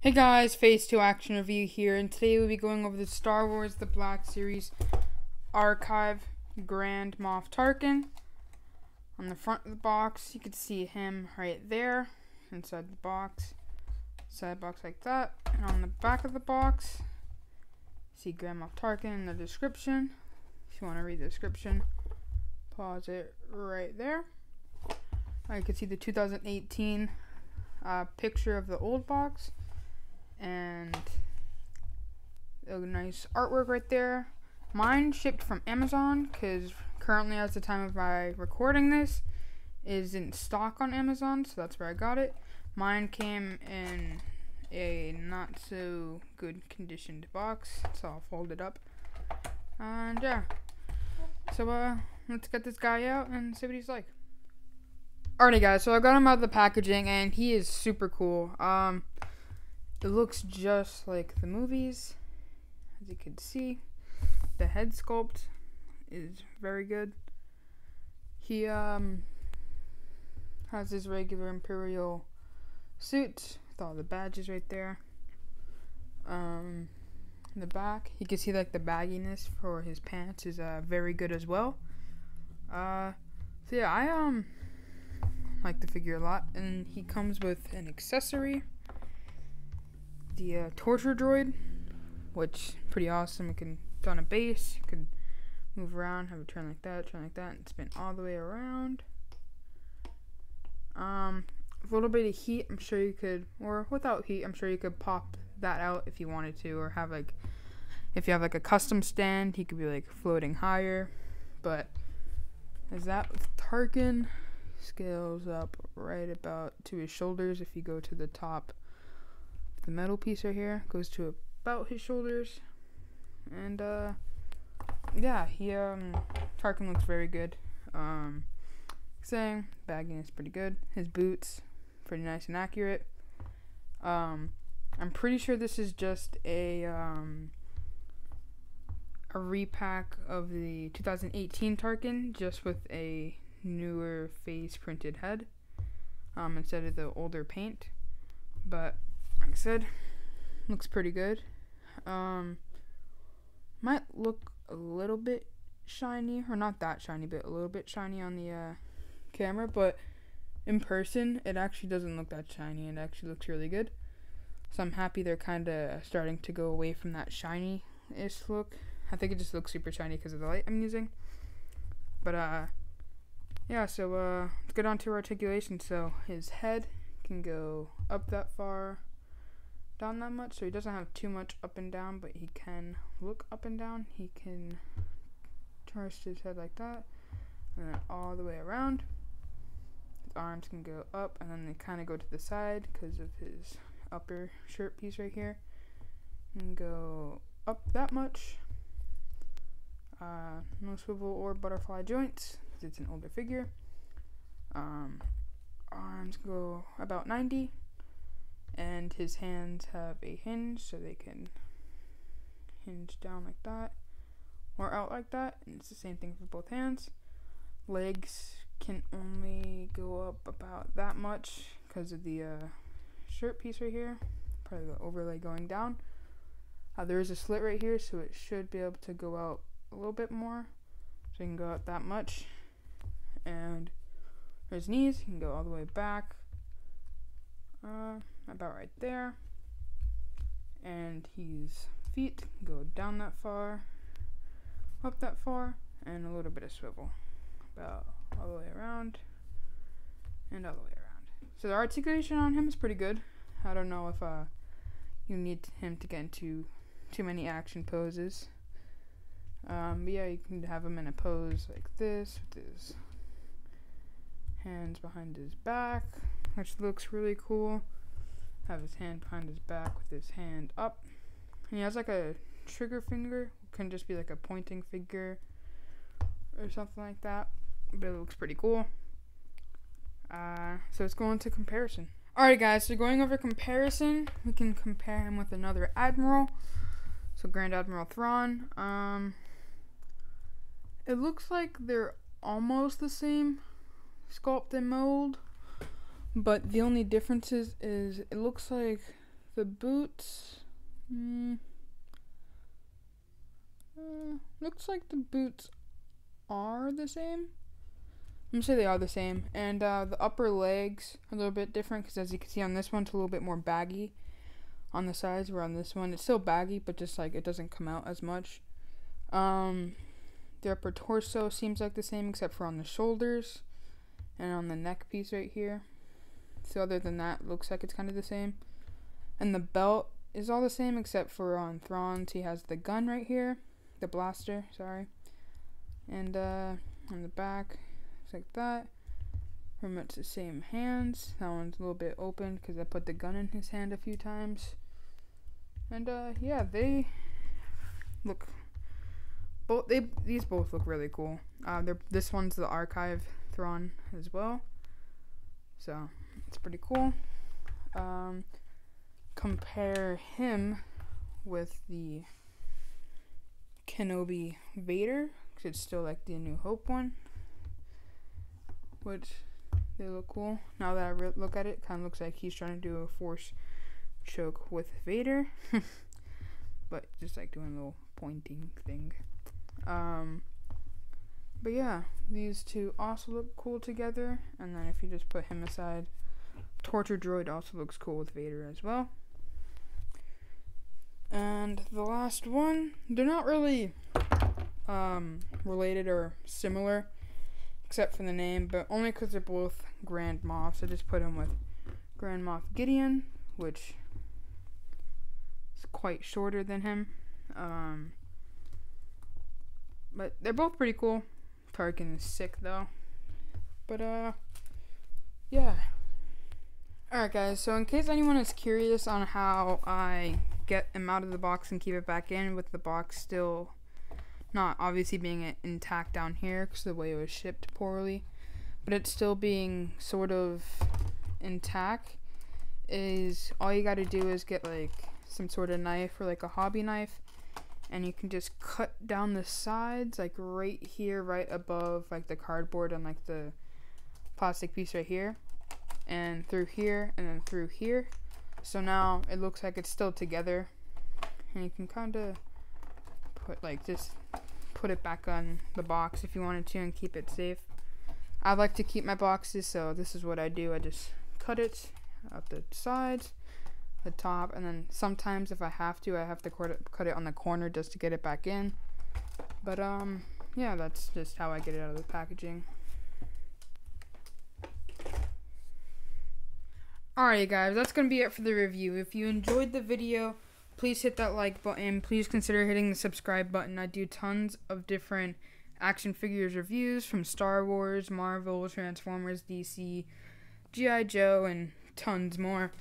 Hey guys, Phase 2 Action Review here, and today we'll be going over the Star Wars The Black Series Archive Grand Moff Tarkin. On the front of the box, you can see him right there, inside the box, side box like that. And on the back of the box, see Grand Moff Tarkin in the description. If you want to read the description, pause it right there. You can see the 2018 picture of the old box. And a nice artwork right there. Mine shipped from Amazon because currently, as the time of my recording this, is in stock on Amazon, so that's where I got it. Mine came in a not so good conditioned box, so I'll fold it up. And yeah, so let's get this guy out and see what he's like. Alrighty guys, so I got him out of the packaging and he is super cool. It looks just like the movies, as you can see. The head sculpt is very good. He has his regular Imperial suit with all the badges right there. In the back, you can see like the bagginess for his pants is very good as well. So yeah, I like the figure a lot, and he comes with an accessory. The torture droid, which is pretty awesome. It can, it's on a base, you can move around, have it turn like that, and spin all the way around. A little bit of heat, I'm sure you could, or without heat, I'm sure you could pop that out if you wanted to, or have like, if you have like a custom stand, he could be like floating higher. But as that with Tarkin, scales up right about to his shoulders. If you go to the top, the metal piece right here goes to about his shoulders, and yeah, Tarkin looks very good. Saying bagging is pretty good. His boots pretty nice and accurate. I'm pretty sure this is just a repack of the 2018 Tarkin, just with a newer face printed head instead of the older paint. But like I said, looks pretty good. Might look a little bit shiny, or not that shiny, but a little bit shiny on the camera, but in person it actually doesn't look that shiny. It actually looks really good. So I'm happy they're kind of starting to go away from that shiny-ish look. I think it just looks super shiny because of the light I'm using. But yeah, so let's get on to articulation. So his head can go up that far, down that much, so he doesn't have too much up and down, but he can look up and down. He can twist his head like that, and then all the way around. His arms can go up, and then they kind of go to the side because of his upper shirt piece right here, and go up that much. No swivel or butterfly joints because it's an older figure. Arms go about 90, and his hands have a hinge, so they can hinge down like that or out like that, and it's the same thing for both hands. Legs can only go up about that much because of the shirt piece right here, part of the overlay going down. There is a slit right here, so it should be able to go out a little bit more, so you can go out that much. And his knees can go all the way back, about right there, and his feet go down that far, up that far, and a little bit of swivel, about all the way around, and all the way around. So the articulation on him is pretty good. I don't know if you need him to get into too many action poses. But yeah, you can have him in a pose like this with his hands behind his back, which looks really cool. Have his hand behind his back with his hand up, and he has like a trigger finger. It can just be like a pointing finger or something like that, but it looks pretty cool. So let's go into comparison. Alright guys, so going over comparison, we can compare him with another Admiral, so Grand Admiral Thrawn. It looks like they're almost the same sculpt and mold, but the only difference is it looks like The boots, looks like the boots are the same. I'm gonna say they are the same. And the upper legs are a little bit different because, as you can see on this one, it's a little bit more baggy on the sides, where on this one it's still baggy, but just like it doesn't come out as much. The upper torso seems like the same except for on the shoulders and on the neck piece right here. So other than that, looks like it's kind of the same. And the belt is all the same except for on Thrawn's. He has the gun right here, the blaster, sorry. And on the back, it's like that. Pretty much the same hands. That one's a little bit open because I put the gun in his hand a few times. And yeah, they look these both look really cool. This one's the archive Thrawn as well, so it's pretty cool. Compare him with the Kenobi Vader, because it's still like the A New Hope one, which they look cool. Now that I look at it, kind of looks like he's trying to do a force choke with Vader, but just like doing a little pointing thing. But yeah, these two also look cool together. And then if you just put him aside, Torture Droid also looks cool with Vader as well. And the last one, they're not really related or similar, except for the name, but only because they're both Grand Moff. So just put him with Grand Moff Gideon, which is quite shorter than him. But they're both pretty cool. Tarkin is sick though. But yeah. Alright guys, so in case anyone is curious on how I get him out of the box and keep it back in, with the box still not obviously being intact down here because of the way it was shipped poorly, but it's still being sort of intact, is all you gotta do is get like some sort of knife or like a hobby knife, and you can just cut down the sides, like right here, right above like the cardboard and like the plastic piece right here, and through here, and then through here. So now it looks like it's still together, and you can kind of put it back on the box if you wanted to and keep it safe. I like to keep my boxes, so this is what I do. I just cut it out the sides, the top, and then sometimes if I have to cut it on the corner just to get it back in. But yeah, that's just how I get it out of the packaging. Alright guys, that's gonna be it for the review. If you enjoyed the video, please hit that like button. Please consider hitting the subscribe button. I do tons of different action figures reviews from Star Wars, Marvel, Transformers, DC, G.I. Joe, and tons more.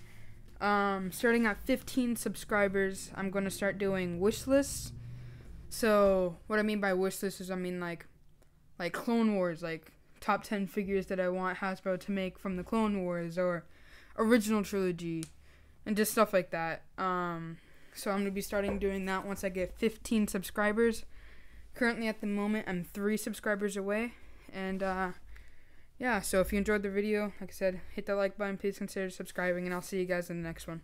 Starting at 15 subscribers, I'm going to start doing wish lists. So what I mean by wish lists is I mean like Clone Wars, like top 10 figures that I want Hasbro to make from the Clone Wars or original trilogy, and just stuff like that. So I'm going to be starting doing that once I get 15 subscribers. Currently at the moment I'm 3 subscribers away, and yeah, so if you enjoyed the video, like I said, hit that like button, please consider subscribing, and I'll see you guys in the next one.